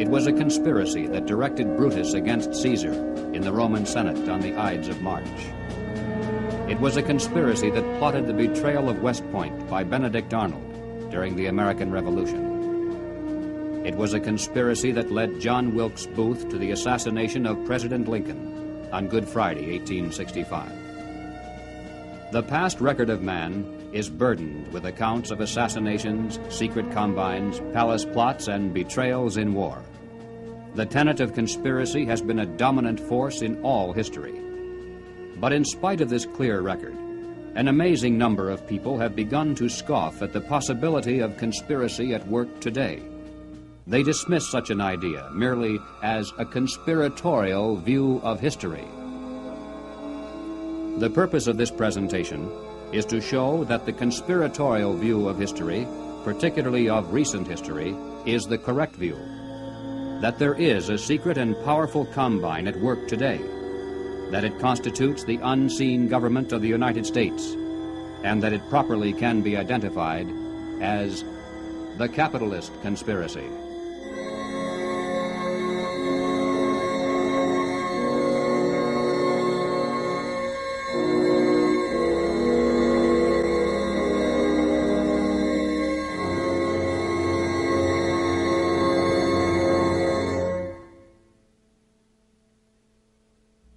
It was a conspiracy that directed Brutus against Caesar in the Roman Senate on the Ides of March. It was a conspiracy that plotted the betrayal of West Point by Benedict Arnold during the American Revolution. It was a conspiracy that led John Wilkes Booth to the assassination of President Lincoln on Good Friday, 1865. The past record of man is burdened with accounts of assassinations, secret combines, palace plots, and betrayals in war. The tenet of conspiracy has been a dominant force in all history. But in spite of this clear record, an amazing number of people have begun to scoff at the possibility of conspiracy at work today. They dismiss such an idea merely as a conspiratorial view of history. The purpose of this presentation is to show that the conspiratorial view of history, particularly of recent history, is the correct view. That there is a secret and powerful combine at work today, that it constitutes the unseen government of the United States, and that it properly can be identified as the capitalist conspiracy.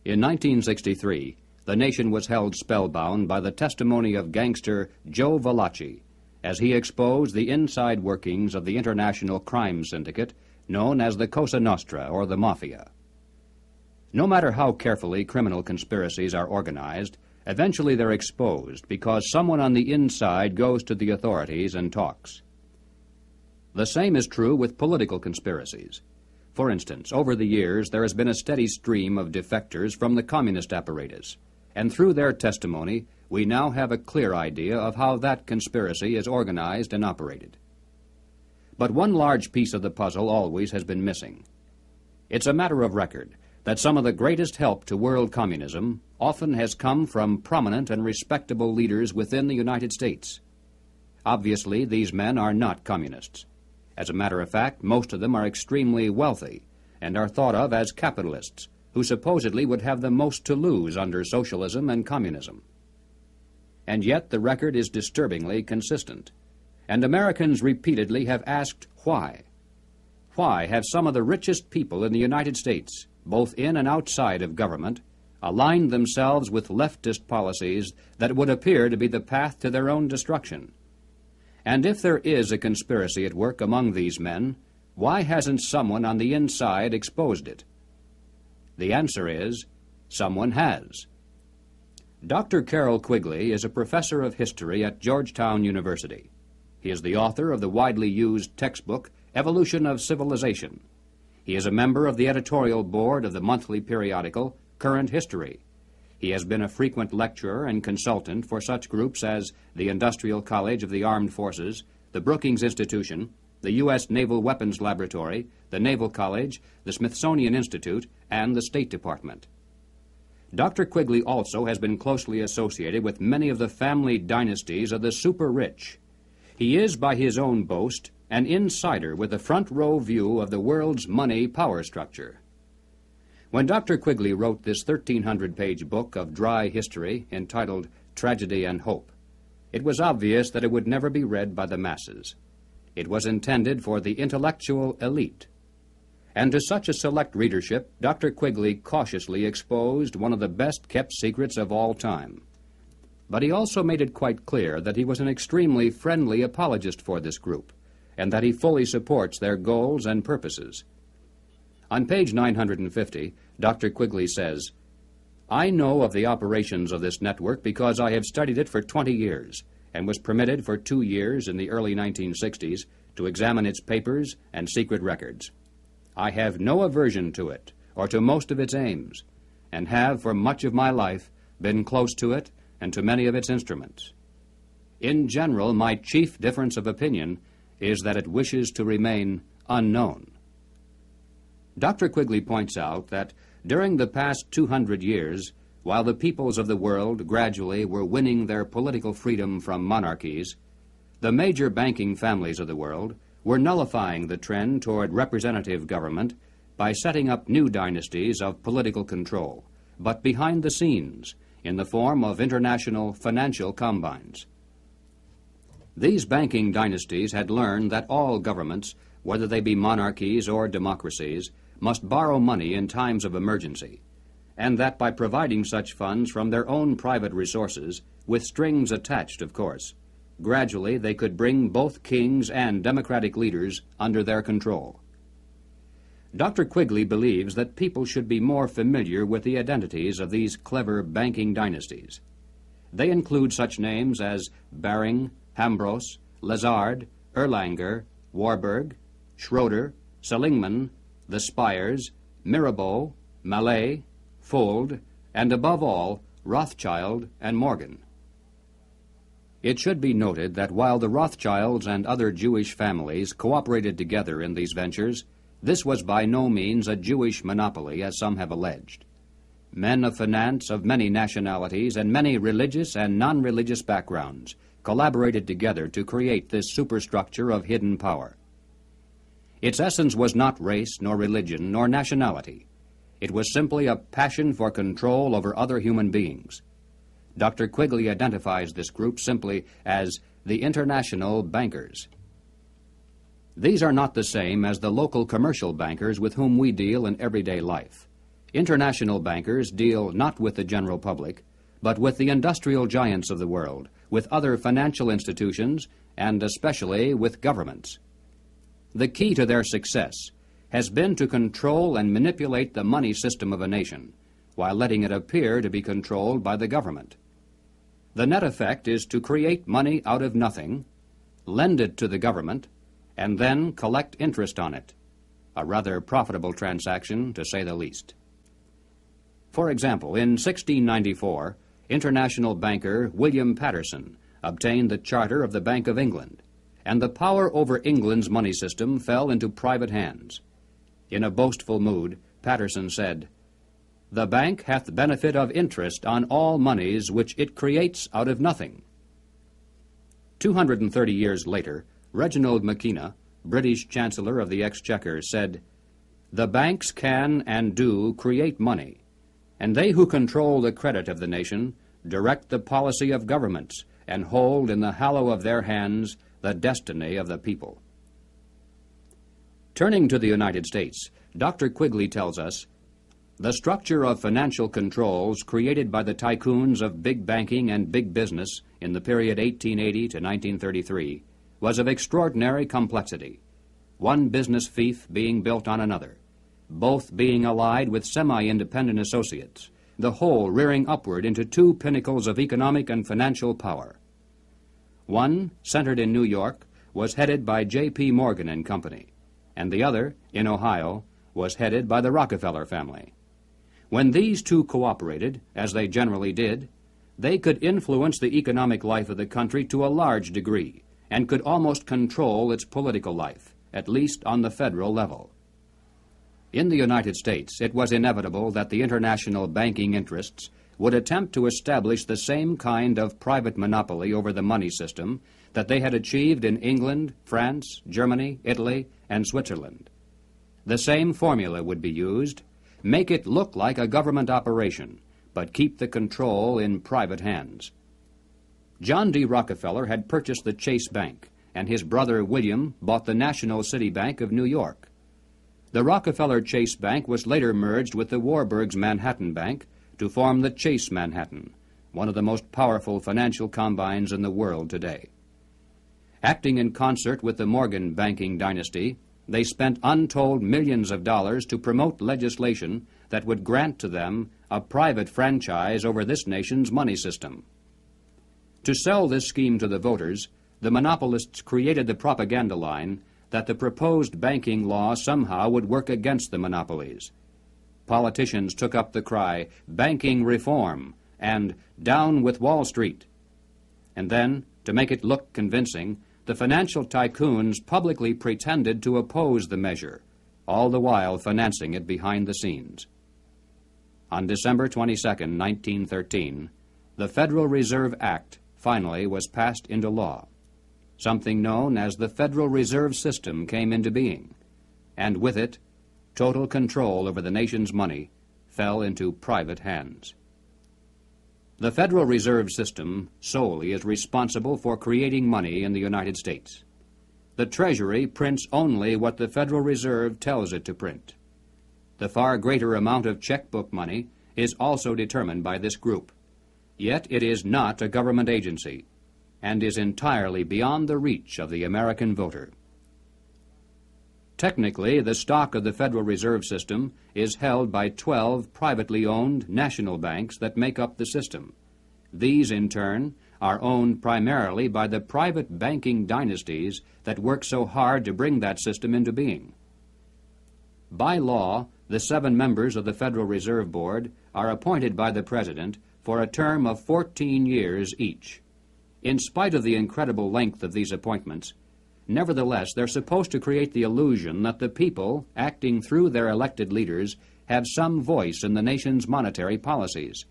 In 1963, the nation was held spellbound by the testimony of gangster Joe Valachi as he exposed the inside workings of the international crime syndicate known as the Cosa Nostra, or the Mafia. No matter how carefully criminal conspiracies are organized, eventually they're exposed because someone on the inside goes to the authorities and talks. The same is true with political conspiracies. For instance, over the years, there has been a steady stream of defectors from the communist apparatus, and through their testimony, we now have a clear idea of how that conspiracy is organized and operated. But one large piece of the puzzle always has been missing. It's a matter of record that some of the greatest help to world communism often has come from prominent and respectable leaders within the United States. Obviously, these men are not communists. As a matter of fact, most of them are extremely wealthy and are thought of as capitalists who supposedly would have the most to lose under socialism and communism. And yet the record is disturbingly consistent, and Americans repeatedly have asked why. Why have some of the richest people in the United States, both in and outside of government, aligned themselves with leftist policies that would appear to be the path to their own destruction? And if there is a conspiracy at work among these men, why hasn't someone on the inside exposed it? The answer is, someone has. Dr. Carroll Quigley is a professor of history at Georgetown University. He is the author of the widely used textbook, Evolution of Civilization. He is a member of the editorial board of the monthly periodical, Current History. He has been a frequent lecturer and consultant for such groups as the Industrial College of the Armed Forces, the Brookings Institution, the U.S. Naval Weapons Laboratory, the Naval College, the Smithsonian Institute, and the State Department. Dr. Quigley also has been closely associated with many of the family dynasties of the super-rich. He is, by his own boast, an insider with a front-row view of the world's money power structure. When Dr. Quigley wrote this 1,300-page book of dry history entitled Tragedy and Hope, it was obvious that it would never be read by the masses. It was intended for the intellectual elite. And to such a select readership, Dr. Quigley cautiously exposed one of the best-kept secrets of all time. But he also made it quite clear that he was an extremely friendly apologist for this group, and that he fully supports their goals and purposes. On page 950, Dr. Quigley says, "I know of the operations of this network because I have studied it for 20 years and was permitted for 2 years in the early 1960s to examine its papers and secret records. I have no aversion to it or to most of its aims, and have for much of my life been close to it and to many of its instruments. In general, my chief difference of opinion is that it wishes to remain unknown." Dr. Quigley points out that during the past 200 years, while the peoples of the world gradually were winning their political freedom from monarchies, the major banking families of the world were nullifying the trend toward representative government by setting up new dynasties of political control, but behind the scenes, in the form of international financial combines. These banking dynasties had learned that all governments, whether they be monarchies or democracies, must borrow money in times of emergency, and that by providing such funds from their own private resources, with strings attached, of course, gradually they could bring both kings and democratic leaders under their control. Dr. Quigley believes that people should be more familiar with the identities of these clever banking dynasties. They include such names as Baring, Hambros, Lazard, Erlanger, Warburg, Schroeder, Seligman, the Spires, Mirabeau, Mallet, Fuld, and above all, Rothschild and Morgan. It should be noted that while the Rothschilds and other Jewish families cooperated together in these ventures, this was by no means a Jewish monopoly, as some have alleged. Men of finance of many nationalities and many religious and non-religious backgrounds collaborated together to create this superstructure of hidden power. Its essence was not race, nor religion, nor nationality. It was simply a passion for control over other human beings. Dr. Quigley identifies this group simply as the international bankers. These are not the same as the local commercial bankers with whom we deal in everyday life. International bankers deal not with the general public, but with the industrial giants of the world, with other financial institutions, and especially with governments. The key to their success has been to control and manipulate the money system of a nation, while letting it appear to be controlled by the government. The net effect is to create money out of nothing, lend it to the government, and then collect interest on it. A rather profitable transaction, to say the least. For example, in 1694, international banker William Paterson obtained the charter of the Bank of England, and the power over England's money system fell into private hands. In a boastful mood, Paterson said, "The bank hath benefit of interest on all moneys which it creates out of nothing." 230 years later, Reginald Mackina, British Chancellor of the Exchequer, said, "The banks can and do create money, and they who control the credit of the nation direct the policy of governments and hold in the hollow of their hands the destiny of the people." Turning to the United States, Dr. Quigley tells us, "The structure of financial controls created by the tycoons of big banking and big business in the period 1880 to 1933 was of extraordinary complexity, one business fief being built on another, both being allied with semi-independent associates, the whole rearing upward into two pinnacles of economic and financial power. One, centered in New York, was headed by J.P. Morgan and Company, and the other, in Ohio, was headed by the Rockefeller family. When these two cooperated, as they generally did, they could influence the economic life of the country to a large degree, and could almost control its political life, at least on the federal level. In the United States, it was inevitable that the international banking interests would attempt to establish the same kind of private monopoly over the money system that they had achieved in England, France, Germany, Italy, and Switzerland. The same formula would be used: make it look like a government operation, but keep the control in private hands. John D. Rockefeller had purchased the Chase Bank, and his brother William bought the National City Bank of New York. The Rockefeller Chase Bank was later merged with the Warburg's Manhattan Bank to form the Chase Manhattan, one of the most powerful financial combines in the world today. Acting in concert with the Morgan banking dynasty, they spent untold millions of dollars to promote legislation that would grant to them a private franchise over this nation's money system. To sell this scheme to the voters, the monopolists created the propaganda line that the proposed banking law somehow would work against the monopolies. Politicians took up the cry, "Banking reform," and "Down with Wall Street." And then, to make it look convincing, the financial tycoons publicly pretended to oppose the measure, all the while financing it behind the scenes. On December 22, 1913, the Federal Reserve Act finally was passed into law. something known as the Federal Reserve System came into being, and with it, total control over the nation's money fell into private hands. The Federal Reserve System solely is responsible for creating money in the United States. The Treasury prints only what the Federal Reserve tells it to print. The far greater amount of checkbook money is also determined by this group. Yet it is not a government agency and is entirely beyond the reach of the American voter. Technically, the stock of the Federal Reserve System is held by 12 privately owned national banks that make up the system. These, in turn, are owned primarily by the private banking dynasties that work so hard to bring that system into being. By law, the 7 members of the Federal Reserve Board are appointed by the President for a term of 14 years each. In spite of the incredible length of these appointments, nevertheless, they're supposed to create the illusion that the people, acting through their elected leaders, have some voice in the nation's monetary policies.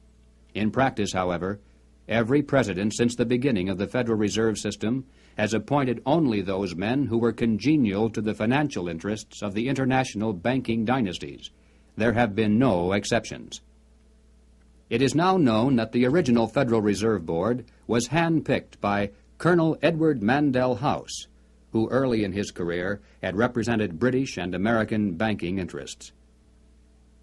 In practice, however, every president since the beginning of the Federal Reserve System has appointed only those men who were congenial to the financial interests of the international banking dynasties. There have been no exceptions. It is now known that the original Federal Reserve Board was handpicked by Colonel Edward Mandell House, who early in his career had represented British and American banking interests.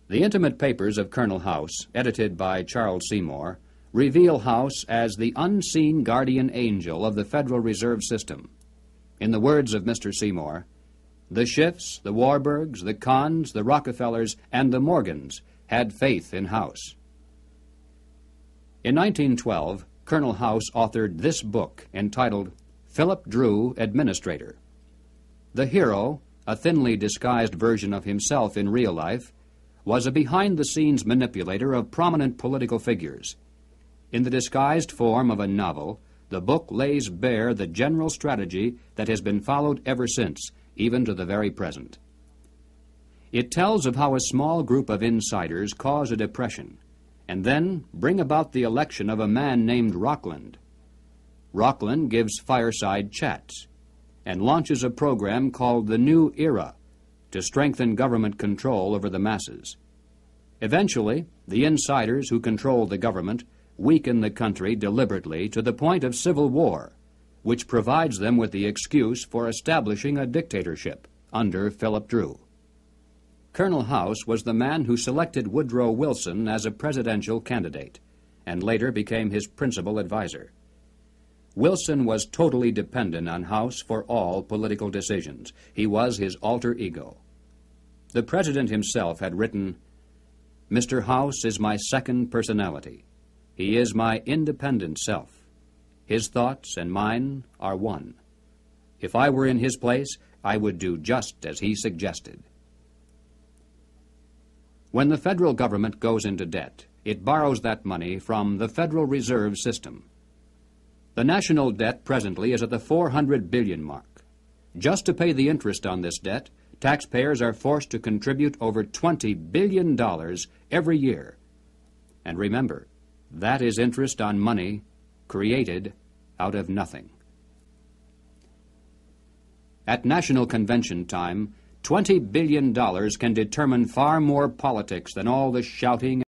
The intimate papers of Colonel House, edited by Charles Seymour, reveal House as the unseen guardian angel of the Federal Reserve System. In the words of Mr. Seymour, "The Schiffs, the Warburgs, the Kahns, the Rockefellers, and the Morgans had faith in House." In 1912, Colonel House authored this book entitled Philip Drew, Administrator. The hero, a thinly disguised version of himself in real life, was a behind-the-scenes manipulator of prominent political figures. In the disguised form of a novel, the book lays bare the general strategy that has been followed ever since, even to the very present. It tells of how a small group of insiders cause a depression, and then bring about the election of a man named Rockland. Rockland gives fireside chats and launches a program called the New Era to strengthen government control over the masses. Eventually, the insiders who control the government weaken the country deliberately to the point of civil war, which provides them with the excuse for establishing a dictatorship under Philip Drew. Colonel House was the man who selected Woodrow Wilson as a presidential candidate, and later became his principal advisor. Wilson was totally dependent on House for all political decisions. He was his alter ego. The president himself had written, "Mr. House is my second personality. He is my independent self. His thoughts and mine are one. If I were in his place, I would do just as he suggested." When the federal government goes into debt, it borrows that money from the Federal Reserve System. The national debt presently is at the 400 billion mark. Just to pay the interest on this debt, taxpayers are forced to contribute over $20 billion every year. And remember, that is interest on money created out of nothing. At National Convention time, $20 billion can determine far more politics than all the shouting